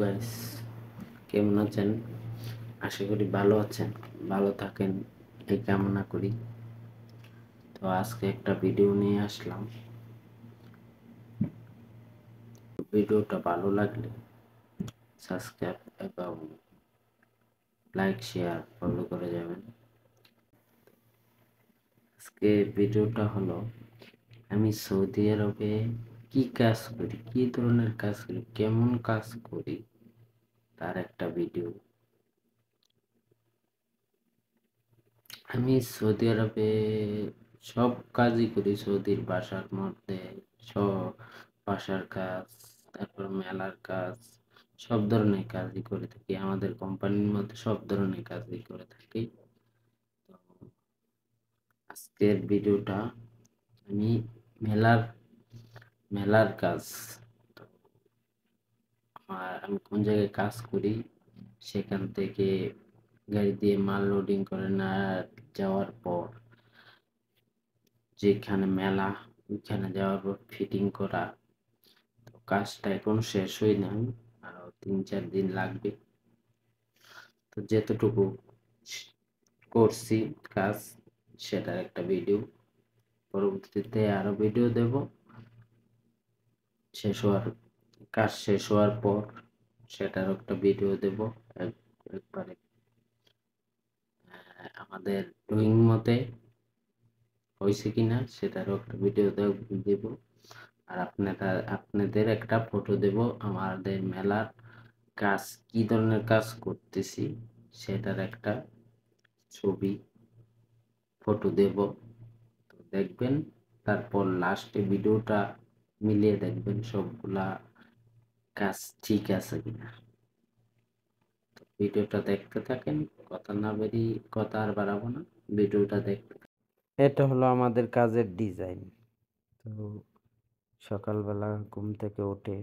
Guys, কেমন আছেন? আশা করি ভালো আছেন, ভালো থাকেন এই কামনা করি। তো আজকে একটা ভিডিও নিয়ে আসলাম। ভিডিওটা ভালো লাগলে সাবস্ক্রাইব এবং লাইক শেয়ার ফলো করে যাবেন। আজকে ভিডিওটা হলো আমি সৌদি আরবে কি কাজ করি, কি ধরনের কাজ করি, কেমন কাজ করি তার একটা ভিডিও। আমি সৌদি আরবে সব কাজই করি। সৌদির বাসার মধ্যে সব বাসার কাজ, তারপর মেলার কাজ, সব ধরনের কাজই করে থাকি। আমাদের কোম্পানির মধ্যে সব ধরনের কাজই করে থাকি। তো আজকের ভিডিওটা আমি মেলার মেলার কাজ। তো আমি কোন জায়গায় কাজ করি, সেখান থেকে গাড়ি দিয়ে মাল লোডিং করে না যাওয়ার পর যেখানে মেলা, ওইখানে যাওয়ার পর ফিটিং করা। তো কাজটা এখন শেষ হয় নাই, আরো 3-4 দিন লাগবে। তো যেতটুকু করছি কাজ, সেটার একটা ভিডিও। পরবর্তীতে আরো ভিডিও দেব। শেষ হওয়ার কাজ শেষ হওয়ার পর সেটার একটা ভিডিও দেব। একবারে আমাদের ড্রয়িং মতে হয়েছে কিনা সেটারও একটা ভিডিও দেব। আর আপনাদের একটা ফটো দেব আমাদের মেলার কাজ, কি ধরনের কাজ করতেছি সেটার একটা ছবি ফটো দেব। তো দেখবেন, তারপর লাস্টে ভিডিওটা মিলিয়ে দেখবেন সবগুলা কাজ ঠিক আছে কিনা। তো ভিডিওটা দেখতে থাকেন, কথা আর বাড়াবো না, ভিডিওটা দেখতে। এটা হলো আমাদের কাজের ডিজাইন। তো সকালবেলা ঘুম থেকে উঠে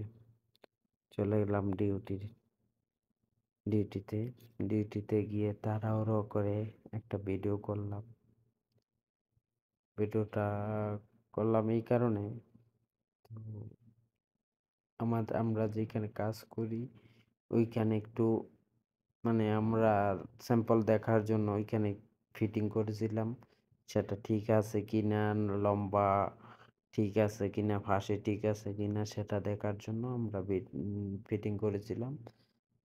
চলে গেলাম ডিউটিতে। ডিউটিতে গিয়ে তাড়াহুড়ো করে একটা ভিডিও করলাম। ভিডিওটা করলাম এই কারণে, তো আমরা যেখানে কাজ করি ওইখানে একটু আমরা স্যাম্পল দেখার জন্য ওইখানে ফিটিং করেছিলাম। সেটা ঠিক আছে কিনা, লম্বা ঠিক আছে কিনা, ফাঁসে ঠিক আছে কিনা সেটা দেখার জন্য আমরা ফিটিং করেছিলাম।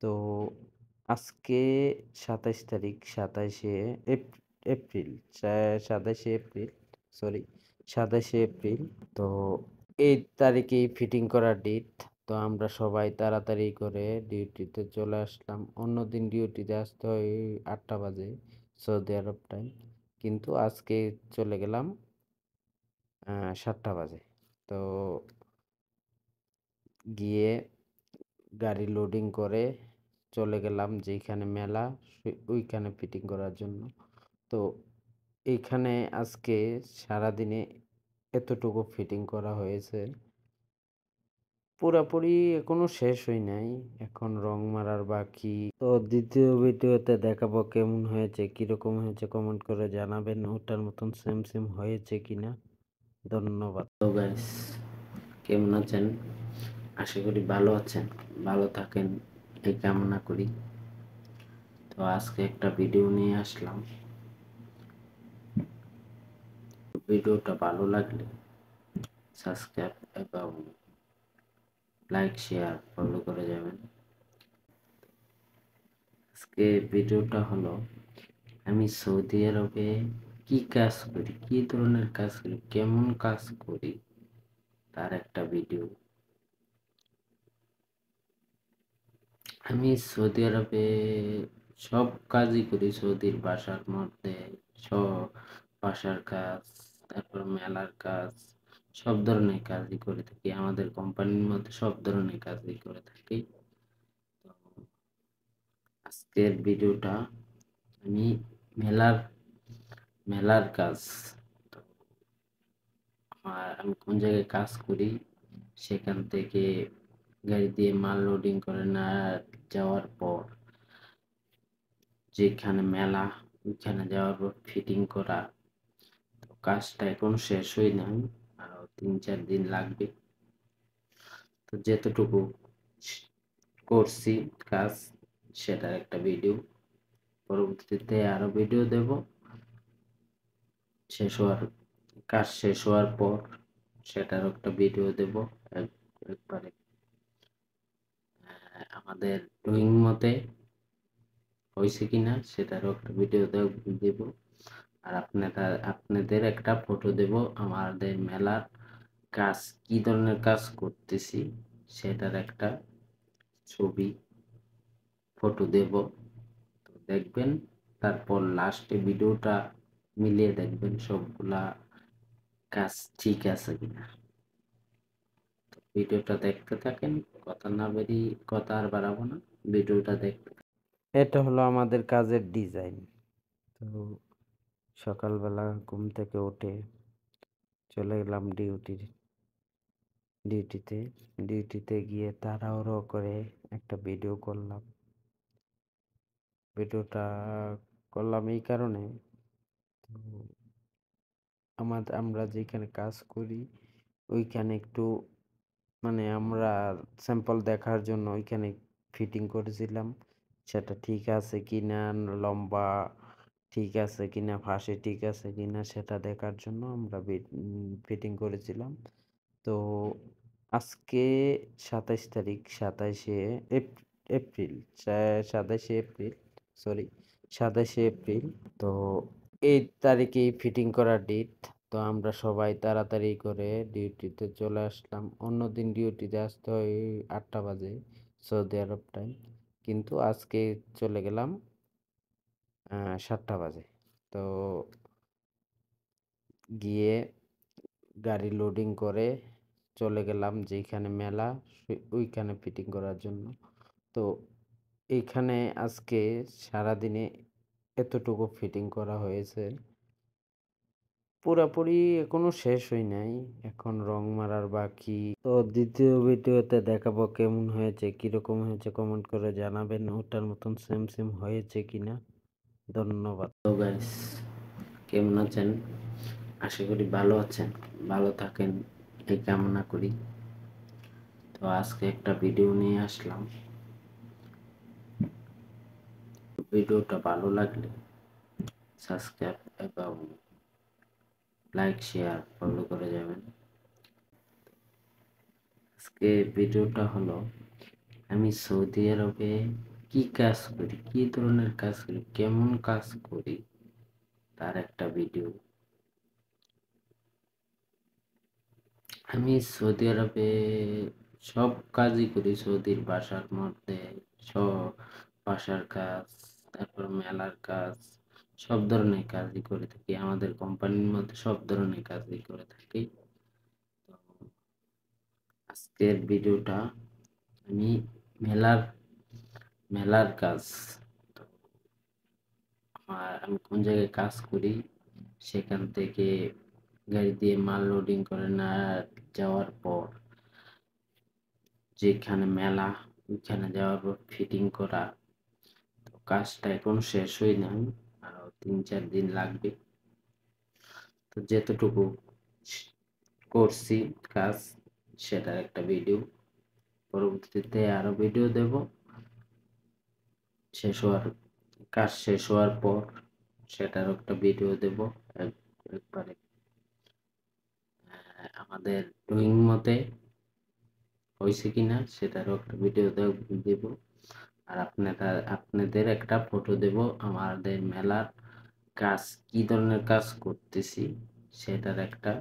তো আজকে 27 তারিখ, 27শে এপ্রিল, 27শে এপ্রিল, সরি, 27শে এপ্রিল। তো এই তারিখেই ফিটিং করার ডেট। তো আমরা সবাই তাড়াতাড়ি করে ডিউটিতে চলে আসলাম। অন্যদিন ডিউটিতে আসতে হয় 8টা বাজে সৌদি আরব টাইম, কিন্তু আজকে চলে গেলাম 7টা বাজে। তো গিয়ে গাড়ি লোডিং করে চলে গেলাম যেখানে মেলা, ওইখানে ফিটিং করার জন্য। তো এইখানে আজকে সারাদিনে এতটুকু ফিটিং করা হয়েছে, পুরাপুরি এখনো শেষ হয় নাই, এখন রং মারার বাকি। তো দ্বিতীয় ভিডিওতে দেখাবো কেমন হয়েছে, কিরকম হয়েছে, কমেন্ট করে জানাবেন ওটার মতন সেম সেম হয়েছে কিনা। ধন্যবাদ। তো গাইস, কেমন আছেন? আশা করি ভালো আছেন, ভালো থাকেন এই কামনা করি। তো আজকে একটা ভিডিও নিয়ে আসলাম। ভিডিওটা ভালো লাগলে সাবস্ক্রাইব এবং লাইক শেয়ার ফলো করে যাবেন। আজকে ভিডিওটা হলো আমি সৌদি আরবে কি কাজ করি, কি ধরনের কাজ করি, কেমন কাজ করি তার একটা ভিডিও। আমি সৌদি আরবে সব কাজই করি। সৌদির বাসার মধ্যে সব বাসার কাজ, তারপর মেলার কাজ, সব ধরনের কাজই করে থাকি। আমাদের কোম্পানির মধ্যে সব ধরনের কাজই করে থাকি। তো আজকের ভিডিওটা আমি মেলার মেলার কাজ। তো আমি কোন জায়গায় কাজ করি, সেখান থেকে গাড়ি দিয়ে মাল লোডিং করে না যাওয়ার পর যেখানে মেলা, ওইখানে যাওয়ার পর ফিটিং করা। তো কাজটা এখন শেষ হয় নাই, আরো 3-4 দিন লাগবে। তো যেতটুকু করছি কাজ, সেটার একটা ভিডিও। পরবর্তীতে আরো ভিডিও দেব। শেষ হওয়ার কাজ শেষ হওয়ার পর সেটারও একটা ভিডিও দেব। একবারে আমাদের ড্রয়িং মতে হয়েছে কিনা সেটারও একটা ভিডিও দেব। আর আপনাদের একটা ফটো দেব আমাদের মেলার কাজ, কি ধরনের কাজ করতেছি সেটার একটা ছবি ফটো দেব। তো দেখবেন, তারপর লাস্টে ভিডিওটা মিলিয়ে দেখবেন সবগুলা কাজ ঠিক আছে কিনা। তো ভিডিওটা দেখতে থাকেন, কথা আর বাড়াবো না, ভিডিওটা দেখতে। এটা হলো আমাদের কাজের ডিজাইন। তো সকালবেলা ঘুম থেকে উঠে চলে গেলাম ডিউটিতে। ডিউটিতে গিয়ে তাড়াহুড়ো করে একটা ভিডিও করলাম। ভিডিওটা করলাম এই কারণে, তো আমরা যেখানে কাজ করি ওইখানে একটু আমরা স্যাম্পল দেখার জন্য ওইখানে ফিটিং করেছিলাম। সেটা ঠিক আছে কিনা, লম্বা ঠিক আছে কিনা, ফাঁসে ঠিক আছে কিনা সেটা দেখার জন্য আমরা ফিটিং করেছিলাম। তো আজকে 27 তারিখ, 27শে এপ্রিল, 27শে এপ্রিল, সরি, 27শে এপ্রিল। তো এই তারিখেই ফিটিং করার ডেট। তো আমরা সবাই তাড়াতাড়ি করে ডিউটিতে চলে আসলাম। অন্যদিন ডিউটিতে আসতে হয় 8টা বাজে, সৌদি আরব টাইম, কিন্তু আজকে চলে গেলাম 7টা বাজে। তো গিয়ে গাড়ি লোডিং করে চলে গেলাম যেখানে মেলা, ওইখানে ফিটিং করার জন্য। তো এইখানে আজকে সারাদিনে এতটুকু ফিটিং করা হয়েছে, পুরাপুরি এখনো শেষ হয় নাই, এখন রং মারার বাকি। তো দ্বিতীয় ভিডিওতে দেখাবো কেমন হয়েছে, কিরকম হয়েছে, কমেন্ট করে জানাবেন ওটার মতন সেম সেম হয়েছে কিনা। ধন্যবাদ। তো গাইস, কেমন আছেন? আশা করি ভালো আছেন, ভালো থাকেন এই কামনা করি। তো আজকে একটা ভিডিও নিয়ে আসলাম। ভিডিওটা ভালো লাগলে সাবস্ক্রাইব এবং লাইক, শেয়ার, ফলো করে যাবেন। আজকে ভিডিওটা হলো আমি সৌদি আরবে কি কাজ করি, কি ধরনের কাজ করি, কেমন কাজ করি তার একটা ভিডিও। আমি সৌদি আরবে সব কাজই করি, সৌদির বাসার মধ্যে সব বাসার কাজ, তারপর মেলার কাজ, সব ধরনের কাজই করে থাকি। আমাদের কোম্পানির মধ্যে সব ধরনের কাজই করে থাকি। তো আজকের ভিডিওটা আমি মেলার মেলার কাজ। তো আমি কোন জায়গায় কাজ করি, সেখান থেকে গাড়ি দিয়ে মাল লোডিং করে না যাওয়ার পর যেখানে মেলা, ওইখানে যাওয়ার পর ফিটিং করা। তো কাজটা এখনো শেষ হয় নাই, আরো 3-4 দিন লাগবে। তো যেতটুকু করছি কাজ সেটার একটা ভিডিও। পরবর্তীতে আরো ভিডিও দেব। শেষ হওয়ার কাজ শেষ হওয়ার পর সেটারও একটা ভিডিও দেব। একবারে আমাদের ড্রয়িং মতে হয়েছে কিনা সেটারও একটা ভিডিও দেব। আর আপনাদের একটা ফটো দেব আমাদের মেলার কাজ, কি ধরনের কাজ করতেছি সেটার একটা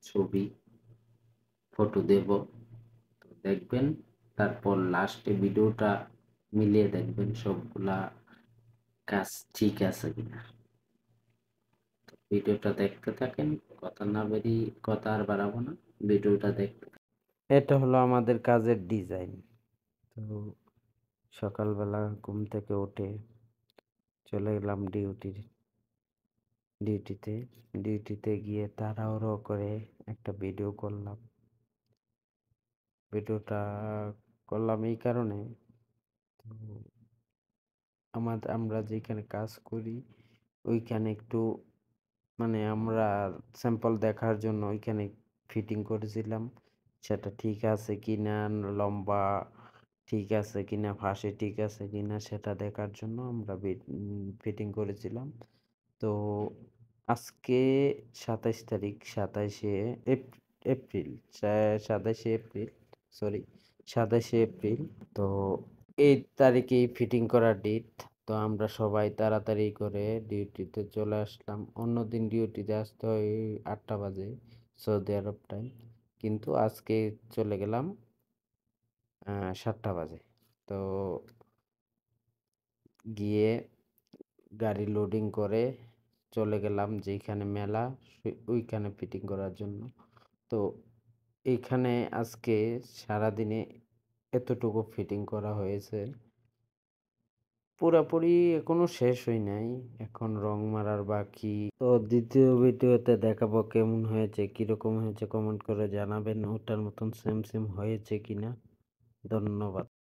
ছবি ফটো দেব। তো দেখবেন, তারপর লাস্টে ভিডিওটা মিলিয়ে দেখবেন সবগুলা কাজ ঠিক আছে কিনা। তো ভিডিওটা দেখতে থাকেন, কথা আর বাড়াবো না, ভিডিওটা দেখতে। এটা হলো আমাদের কাজের ডিজাইন। তো সকালবেলা ঘুম থেকে উঠে চলে গেলাম ডিউটিতে। ডিউটিতে গিয়ে তাড়াহুড়ো করে একটা ভিডিও করলাম। ভিডিওটা করলাম এই কারণে, তো আমরা যেখানে কাজ করি ওইখানে একটু আমরা স্যাম্পল দেখার জন্য ওইখানে ফিটিং করেছিলাম। সেটা ঠিক আছে কিনা, লম্বা ঠিক আছে কিনা, ফাঁসে ঠিক আছে কিনা সেটা দেখার জন্য আমরা ফিটিং করেছিলাম। তো আজকে ২৭ তারিখ, ২৭শে এপ্রিল, ২৭শে এপ্রিল, সরি ২৭শে এপ্রিল। তো এই তারিখেই ফিটিং করার ডেট। তো আমরা সবাই তাড়াতাড়ি করে ডিউটিতে চলে আসলাম। অন্যদিন ডিউটিতে আসতে হয় ৮টা বাজে সৌদি আরব টাইম। কিন্তু আজকে চলে গেলাম ৭টা বাজে। তো গিয়ে গাড়ি লোডিং করে চলে গেলাম যেইখানে মেলা ওইখানে ফিটিং করার জন্য। তো এইখানে আজকে সারাদিনে এতটুকু ফিটিং করা হয়েছে। পুরাপুরি এখনো শেষ হয় নাই। এখন রং মারার বাকি। তো দ্বিতীয় ভিডিওতে দেখাবো কেমন হয়েছে, কিরকম হয়েছে কমেন্ট করে জানাবেন। ওটার মতন সেম হয়েছে কিনা। ধন্যবাদ।